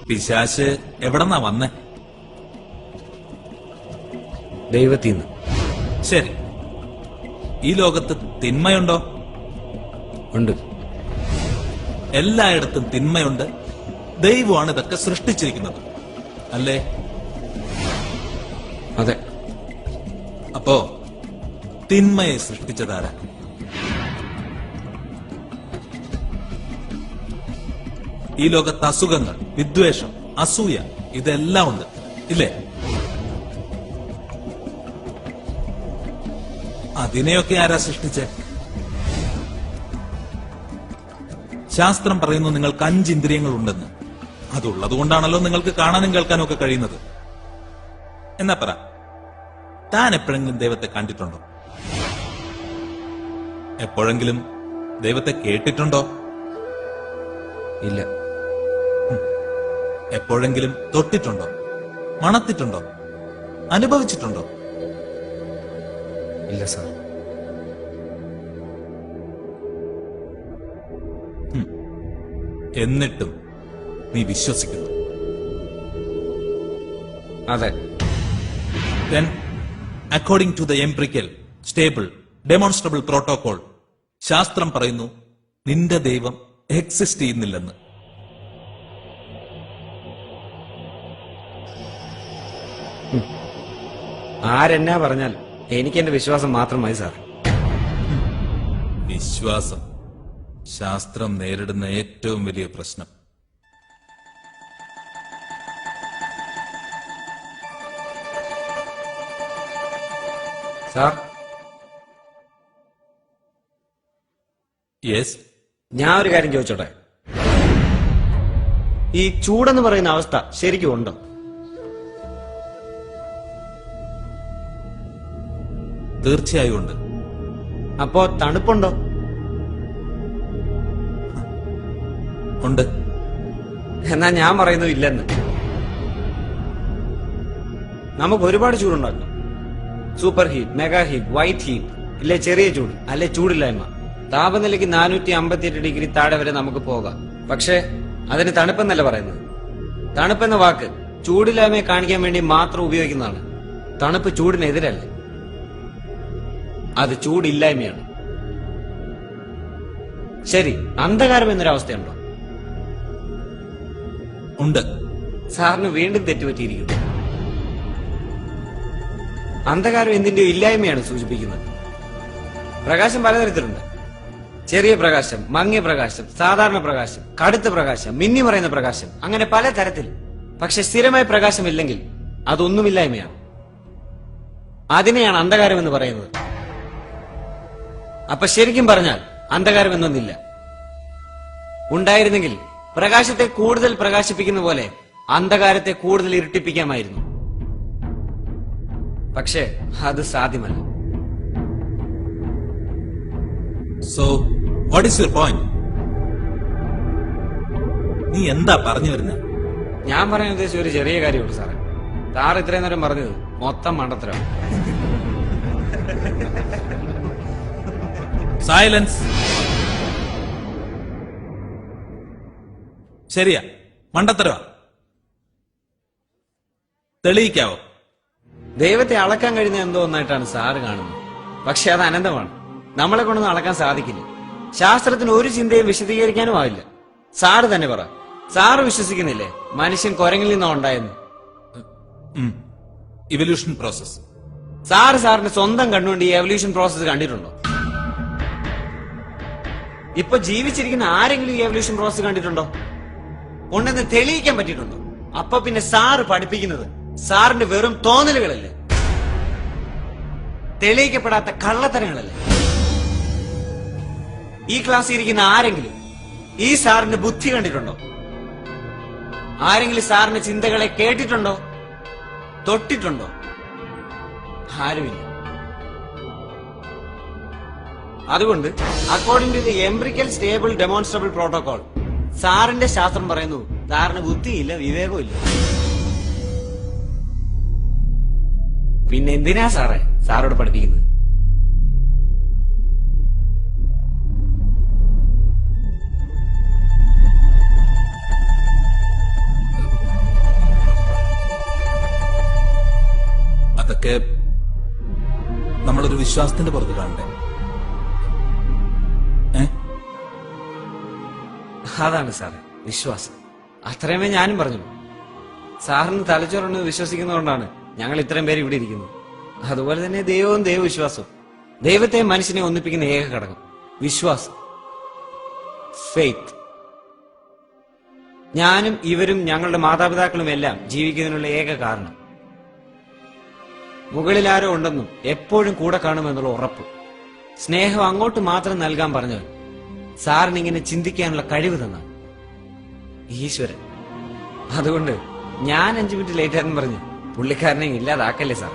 പിശാശ് എവിടെന്നാ വന്നേ? ദൈവത്തിന്ന്. ശരി, ഈ ലോകത്ത് തിന്മയുണ്ടോ? ഉണ്ട്. എല്ലായിടത്തും തിന്മയുണ്ട്. ദൈവമാണ് ഇതൊക്കെ സൃഷ്ടിച്ചിരിക്കുന്നത്, അല്ലേ? അതെ. അപ്പോ തിന്മയെ സൃഷ്ടിച്ചതാരാ? ഈ ലോകത്ത് അസുഖങ്ങൾ, വിദ്വേഷം, അസൂയ ഇതെല്ലാം ഉണ്ട്, ഇല്ലേ? അതിനെയൊക്കെ ആരാ സൃഷ്ടിച്ചേ? ശാസ്ത്രം പറയുന്നു നിങ്ങൾക്ക് 5 ഇന്ദ്രിയങ്ങൾ ഉണ്ടെന്ന്. അതുള്ളത് കൊണ്ടാണല്ലോ നിങ്ങൾക്ക് കാണാനും കേൾക്കാനും ഒക്കെ കഴിയുന്നത്. എന്നാ പറ, താൻ എപ്പോഴെങ്കിലും ദൈവത്തെ കണ്ടിട്ടുണ്ടോ? എപ്പോഴെങ്കിലും ദൈവത്തെ കേട്ടിട്ടുണ്ടോ? ഇല്ല. എപ്പോഴെങ്കിലും തൊട്ടിട്ടുണ്ടോ? മണത്തിട്ടുണ്ടോ? അനുഭവിച്ചിട്ടുണ്ടോ? ഇല്ല സാർ. എന്നിട്ടും നീ വിശ്വസിക്കുന്നു? അതെ. Then, according to the empirical, stable, demonstrable protocol, ശാസ്ത്രം പറയുന്നു നിന്റെ ദൈവം എക്സിസ്റ്റ് ചെയ്യുന്നില്ലെന്ന്. ആരെന്നാ പറഞ്ഞാൽ എനിക്ക് എന്റെ വിശ്വാസം മാത്രം മതി സാർ. വിശ്വാസം ശാസ്ത്രം നേരിടുന്ന ഏറ്റവും വലിയ പ്രശ്നം. സാർ, യെസ്, ഞാൻ ഒരു കാര്യം ചോദിച്ചോട്ടെ. ഈ ചൂടെന്ന് പറയുന്ന അവസ്ഥ ശരിക്കും ഉണ്ടോ? തീർച്ചയായും ഉണ്ട്. അപ്പോ തണുപ്പുണ്ടോ? ഉണ്ട്. എന്നാ ഞാൻ പറയുന്നു ഇല്ലെന്ന്. നമുക്ക് ഒരുപാട് ചൂടുണ്ടാക്കാം. Super heat, mega heat, white heat, ഇല്ലേ ചെറിയ ചൂട്, അല്ലെ ചൂടില്ലായ്മ. താപനിലയ്ക്ക് 458 ഡിഗ്രി താഴെ വരെ നമുക്ക് പോകാം. പക്ഷേ അതിന് തണുപ്പെന്നല്ല പറയുന്നത്. തണുപ്പെന്ന വാക്ക് ചൂടില്ലായ്മയെ കാണിക്കാൻ വേണ്ടി മാത്രം ഉപയോഗിക്കുന്നതാണ്. തണുപ്പ് ചൂടിനെതിരല്ല, അത് ചൂടില്ലായ്മയാണ്. ശരി, അന്ധകാരം എന്നൊരവസ്ഥയുണ്ടോ? ഉണ്ട്. സാറിന് വീണ്ടും തെറ്റുപറ്റിയിരിക്കുന്നു. അന്ധകാരം എന്തിന്റെയോ ഇല്ലായ്മയാണ് സൂചിപ്പിക്കുന്നത്. പ്രകാശം പലതരത്തിലുണ്ട്. ചെറിയ പ്രകാശം, മങ്ങിയ പ്രകാശം, സാധാരണ പ്രകാശം, കടുത്ത പ്രകാശം, മിന്നി മറയുന്ന പ്രകാശം, അങ്ങനെ പല തരത്തിൽ. പക്ഷെ സ്ഥിരമായ പ്രകാശമില്ലെങ്കിൽ അതൊന്നുമില്ലായ്മയാണ്. അതിനെയാണ് അന്ധകാരം എന്ന് പറയുന്നത്. അപ്പൊ ശരിക്കും പറഞ്ഞാൽ അന്ധകാരം എന്നൊന്നില്ല. ഉണ്ടായിരുന്നെങ്കിൽ പ്രകാശത്തെ കൂടുതൽ പ്രകാശിപ്പിക്കുന്ന പോലെ അന്ധകാരത്തെ കൂടുതൽ ഇരുട്ടിപ്പിക്കാമായിരുന്നു. പക്ഷേ അത് സാധ്യമല്ല. So what is your point? നീ എന്താ പറഞ്ഞു വരുന്നത്? ഞാൻ പറയാൻ ഉദ്ദേശിച്ച ഒരു ചെറിയ കാര്യമുള്ളൂ സാറേ. സാർ ഇത്രയും നേരം പറഞ്ഞത് മൊത്തം മണ്ടത്തരമാണ്. സൈലൻസ്. ശരിയാ, മണ്ടത്തരവാ. തെളിയിക്കാവോ? ദൈവത്തെ അളക്കാൻ കഴിയുന്ന എന്തോ ഒന്നായിട്ടാണ് സാറ് കാണുന്നത്. പക്ഷെ അത് അനന്തമാണ്. നമ്മളെ കൊണ്ടൊന്നും അളക്കാൻ സാധിക്കില്ല. ശാസ്ത്രത്തിന് ഒരു ചിന്തയും വിശദീകരിക്കാനും ആവില്ല. സാറ് തന്നെ പറ, സാറ് വിശ്വസിക്കുന്നില്ലേ മനുഷ്യൻ കുരങ്ങിൽ നിന്നോ ഉണ്ടായെന്ന്? Evolution process. സാറിന്റെ സ്വന്തം കണ്ണുകൊണ്ട് ഈ എവല്യൂഷൻ പ്രോസസ് കണ്ടിട്ടുണ്ടോ? ഇപ്പൊ ജീവിച്ചിരിക്കുന്ന ആരെങ്കിലും ഈ എവല്യൂഷൻ പ്രോസസ് കണ്ടിട്ടുണ്ടോ? ഉണ്ടെന്ന് തെളിയിക്കാൻ പറ്റിയിട്ടുണ്ടോ? അപ്പൊ പിന്നെ സാറ് പഠിപ്പിക്കുന്നത് സാറിന്റെ വെറും തോന്നലുകളല്ലേ, തെളിയിക്കപ്പെടാത്ത കള്ളത്തരങ്ങളല്ലേ? ഈ ക്ലാസ്സിൽ ഇരിക്കുന്ന ആരെങ്കിലും ഈ സാറിന്റെ ബുദ്ധി കണ്ടിട്ടുണ്ടോ? ആരെങ്കിലും സാറിന്റെ ചിന്തകളെ കേട്ടിട്ടുണ്ടോ? തൊട്ടിട്ടുണ്ടോ? ആരുമില്ല. അതുകൊണ്ട് according to the empirical stable demonstrable protocol, സാറിന്റെ ശാസ്ത്രം പറയുന്നു സാറിന് ബുദ്ധിയില്ല, വിവേകവും ഇല്ല. പിന്നെ എന്തിനാ സാറേ സാറോട് പഠിപ്പിക്കുന്നത്? അതൊക്കെ നമ്മളൊരു വിശ്വാസത്തിന്റെ പുറത്ത് കാണണ്ടേ? അതാണ് സാറേ വിശ്വാസം. അത്രയുമേ ഞാനും പറഞ്ഞു. സാറിന് തലച്ചോറുണ്ട് വിശ്വസിക്കുന്നതുകൊണ്ടാണ് ഞങ്ങൾ ഇത്രയും പേര് ഇവിടെ ഇരിക്കുന്നത്. അതുപോലെ തന്നെ ദൈവവും ദൈവവിശ്വാസവും. ദൈവത്തെ മനുഷ്യനെ ഒന്നിപ്പിക്കുന്ന ഏക ഘടകം വിശ്വാസം, ഫെയ്ത്ത്. ഞാനും ഇവരും ഞങ്ങളുടെ മാതാപിതാക്കളും എല്ലാം ജീവിക്കുന്നതിനുള്ള ഏക കാരണം മുകളിൽ ആരോ ഉണ്ടെന്നും എപ്പോഴും കൂടെ കാണുമെന്നുള്ള ഉറപ്പ്. സ്നേഹം അങ്ങോട്ട് മാത്രം നൽകാൻ പറഞ്ഞവൻ സാറിന് ഇങ്ങനെ ചിന്തിക്കാനുള്ള കഴിവ് തന്ന ഈശ്വരൻ. അതുകൊണ്ട് ഞാൻ 5 മിനിറ്റ് ലേറ്റ് ആയെന്ന് പറഞ്ഞ് പുള്ളിക്കാരനെ ഇല്ലാതാക്കല്ലേ സാർ.